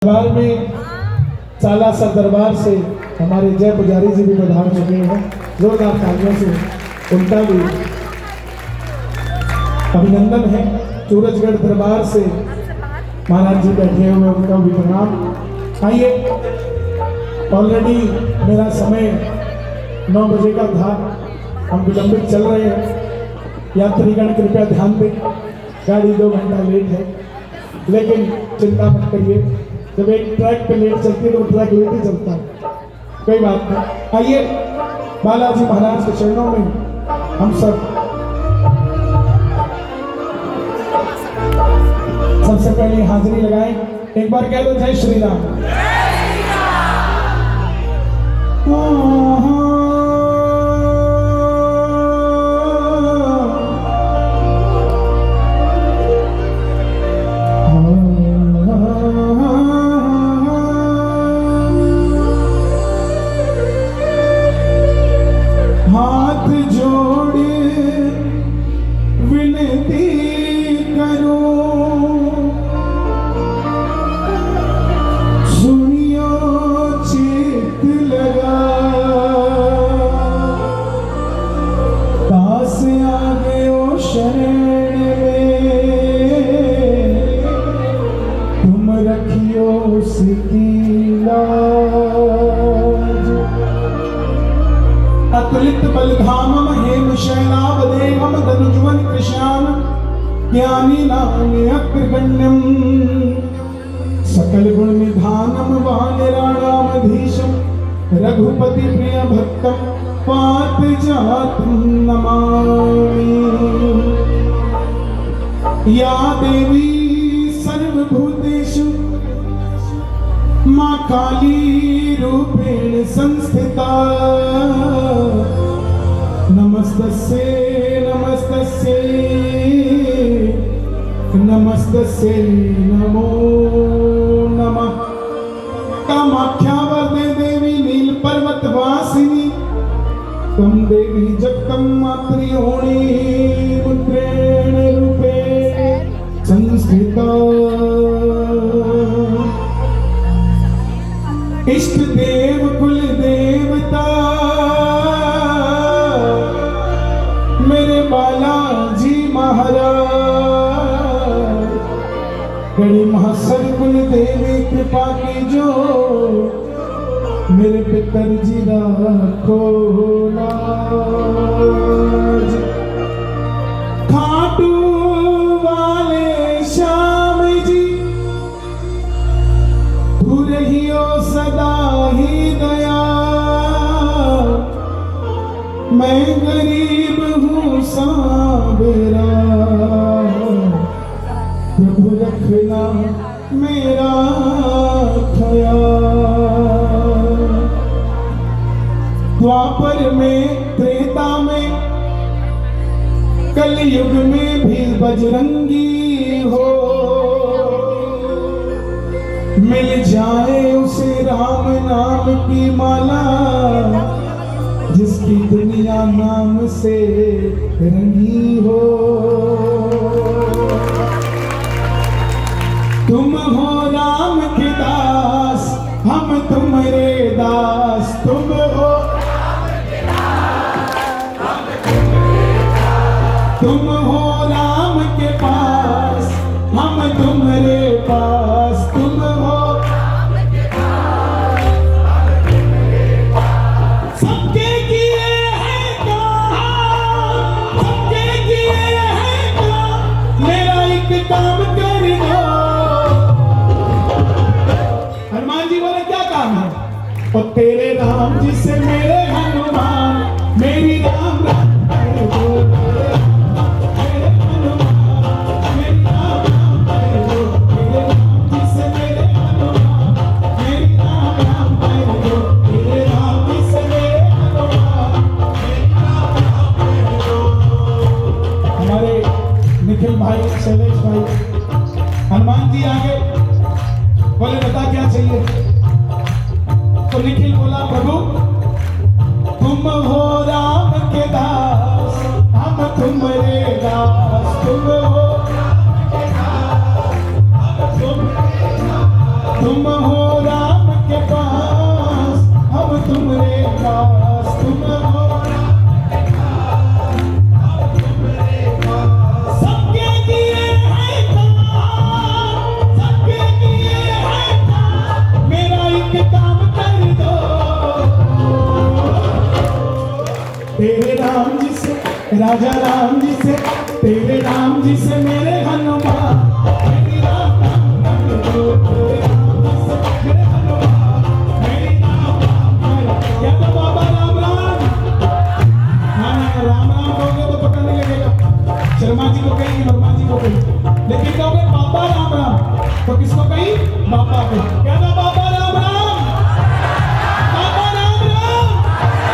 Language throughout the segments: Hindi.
दरबार में साला सा दरबार से हमारे जय पुजारी जी भी पधार चुके हैं। जोरदार तालियों से उनका भी अभिनंदन है। सूरजगढ़ दरबार से महाराज जी बैठे हुए, उनका भी प्रणाम। आइए, ऑलरेडी मेरा समय 9 बजे का था, हम विलंबित चल रहे हैं। यात्रीगण कृपया ध्यान दें, गाड़ी 2 घंटा लेट है, लेकिन चिंता मत करिए। जब एक ट्रैक पे लेट चलती है तो ट्रैक लेट ही चलता है, कोई बात नहीं। आइए, बालाजी महाराज के चरणों में हम सबसे पहले हाजिरी लगाएं। एक बार कह दो जय श्री राम। हाथ जोड़े विनती करो, सुनियो चित लगा, दास आ गयो शरण में, तुम रखियो सिद्धि लाज। अतुलित बलधामम हेम शैलावदेवम धनुज्वल कृशान ज्ञानी नाम अग्रगण्यम, सकल गुण निधानम वानराणामधीशम, रघुपति प्रिय भक्तम पात जातम नमामि। या देवी सर्वभूतेषु मां काली रूपेण संस्थिता, नमस्तस्यै नमस्तस्यै नमस्तस्यै नमो नमः। कामाख्या वरदे देवी नील पर्वत वासिनी, त्वं देवी जगतं मातृयोनि पुत्रेण रूपेण संस्थिता। इष्ट देव कुल देवता मेरे बालाजी महाराज, गणी महासर कुल देवी कृपा की जो, मेरे पितर जी राखो लाज। खाटू वाले श्याम जी तू रहियो सदा ही दया, मैं गरीब हूँ साबरा, प्रभु रखना मेरा ख्याल। द्वापर में त्रेता में कलयुग में भी बजरंगी हो, मिल जाए उसे राम नाम की माला, जिसकी दुनिया नाम से रंगी हो। तुम हो राम के दास, हम तुम्हारे दास, तुम हो तुम हो राम के पास, हम तुम्हारे पास, तुम हो सबके किए हैं काम, सबके किए हैं काम, मेरा एक काम कर दो। हनुमान जी बोले क्या काम है? और तेरे राम जी से मेरे हनुमान, मेरी राम राम कर दो। निखिल भाई, शैलेश भाई, हनुमान जी आगे बोले बता क्या चाहिए? तो निखिल बोला प्रभु तुम हो राम के दास, हम तुम्हारे दास, तुम हो तुम तुम हो राम के पास, हम तुम्हारे पास, तुम हो राम के पास, हम तुम्हारे पास। सबके किए हैं काम, सबके किए हैं काम, मेरा एक काम कर दो। तेरे राम जी से, राजा राम जी से, तेरे राम जी से मेरे हनुमान, मेरी राम राम कर दो। तेरे राम जी से मेरे हनुमान, मेरी राम राम कर। क्या तो बाबा राम राम, हाँ राम राम कहोगे तो पता नहीं लगेगा। शर्मा जी को कही, वर्मा जी को कही, लेकिन कहोगे बाबा राम राम तो किसको कही? बाबा को। क्या था बाबा राम राम, बाबा राम राम।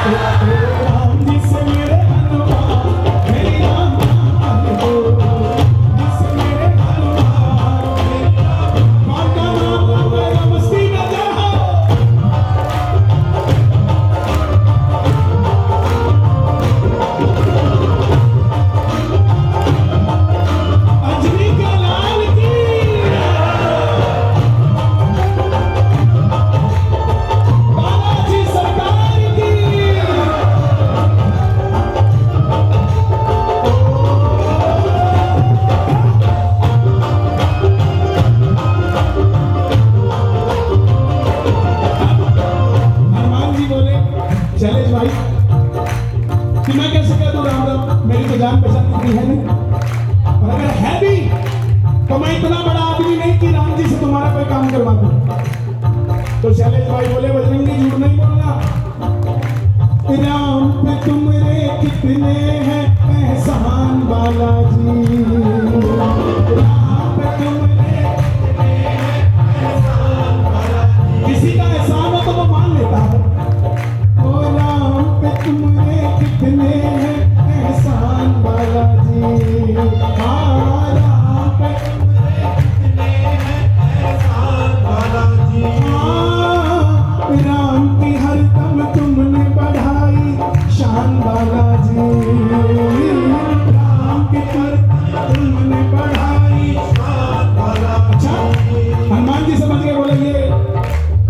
तेरे राम जी से मेरे हनुमान, मेरी राम राम कर दो। जिससे मेरे हनुमान, कौन का नाम लाएगा मस्ती में जाओ। अंजनी का लाल की, बालाजी सरकार की। हनुमान जी बोले शैलेश भाई कि मैं कैसे कह दूं राम राम, मेरी तो जान पहचान की है नहीं, और अगर है भी तो मैं इतना बड़ा आदमी नहीं कि राम जी से तुम्हारा कोई काम करवा दूं। तो शैलेश भाई बोले बजरंगी झूठ नहीं बोलना, राम पे तुमरे कितने हैं एहसान बालाजी, राम पे तुमरे कितने हैं एहसान बालाजी। किसी का एहसान हो तो वो मान लेता है। ओ राम पे तुमरे कितने हैं एहसान बालाजी, हाँ राम पे तुमरे कितने हैं एहसान बालाजी। हाँ राम की हर दम तुमने बढ़ाई शान बालाजी, राम की हर दम तुमने बढ़ाई शान बालाजी। अच्छा हनुमान जी समझ के बोले ये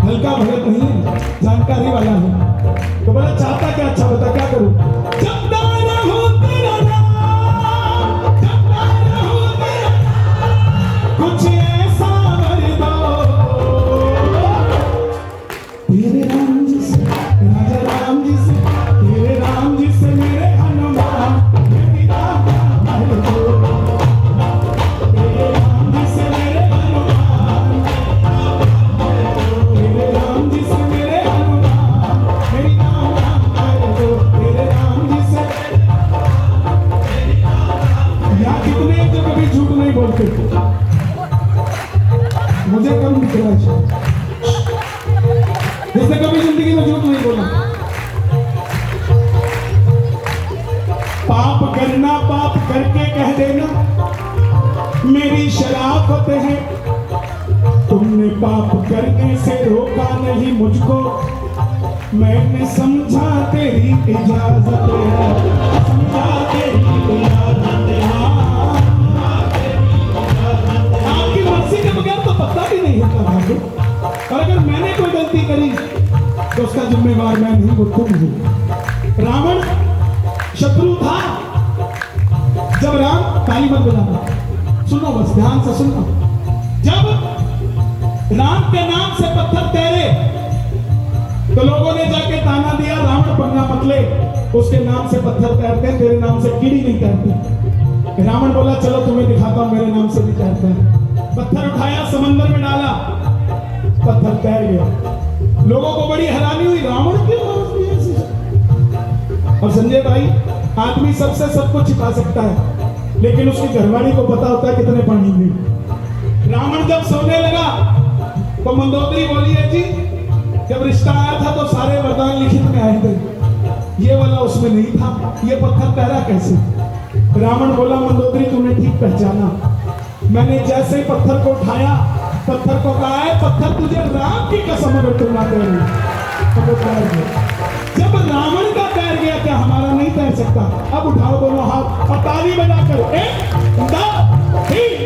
हल्का भगत नहीं है, जानकारी वाला है। तो बोला चाहता क्या? अच्छा बता क्या करूं? जपता रहूं तेरा नाम, जपता रहूं तेरा नाम, कुछ ऐसा वर दो। तेरे राम जी से, राजा राम जी से, तेरे राम जी से मेरे हनुमान, मेरी राम राम कर दो। तेरे राम जी से मेरे हनुमान, तेरे राम जी से मेरे हनुमान, मेरी राम राम कर दो। तेरे राम जी से यहाँ कितने जो कभी झूठ नहीं बोलते, मुझे कम दिख रहा है जिसने कभी जिंदगी में झूठ नहीं बोला। पाप करना, पाप करके कह देना मेरी शराफत है। तुमने पाप करने से रोका नहीं मुझको, मैंने समझा तेरी इजाजत है, समझा तेरी इजाजत है। आपकी मर्जी के बगैर तो पता भी नहीं होता भाई। और अगर मैंने कोई गलती करी तो उसका जिम्मेवार मैं नहीं, वो तुम हो। रावण शत्रु था। जब राम, ताली मत बजाना, सुनो बस ध्यान से सुनो। जब राम के नाम से पत्थर तैरे तो लोगों ने जाके ताना दिया रावण बनना मत ले, उसके नाम से पत्थर तैरते, तेरे नाम से कीड़ी नहीं तैरती। रावण बोला चलो तुम्हें दिखाता हूं, मेरे नाम से भी तैरते हैं। पत्थर उठाया, समंदर में डाला, पत्थर तैर गया। लोगों को बड़ी हैरानी हुई, रावण क्यों मारती है ऐसे? और संजय भाई, आदमी सबसे सब कुछ छिपा सकता है, लेकिन उसकी घरवाली को पता होता है कितने पानी में। रावण जब सोने लगा तो मंदोदरी बोली है जी, जब रिश्ता आया था तो सारे वरदान लिखित में आए थे, ये वाला उसमें नहीं था, ये पत्थर तैरा कैसे? रावण बोला मंदोदरी तुमने ठीक पहचाना, मैंने जैसे ही पत्थर को उठाया, पत्थर को कहा है पत्थर तुझे राम की कसम अगर तुम ना तैरे तो वो तैर गया। जब रावण का तैर गया, क्या हमारा नहीं तैर सकता? अब उठाओ दोनों हाथ और ताली बजाकर 1 2 3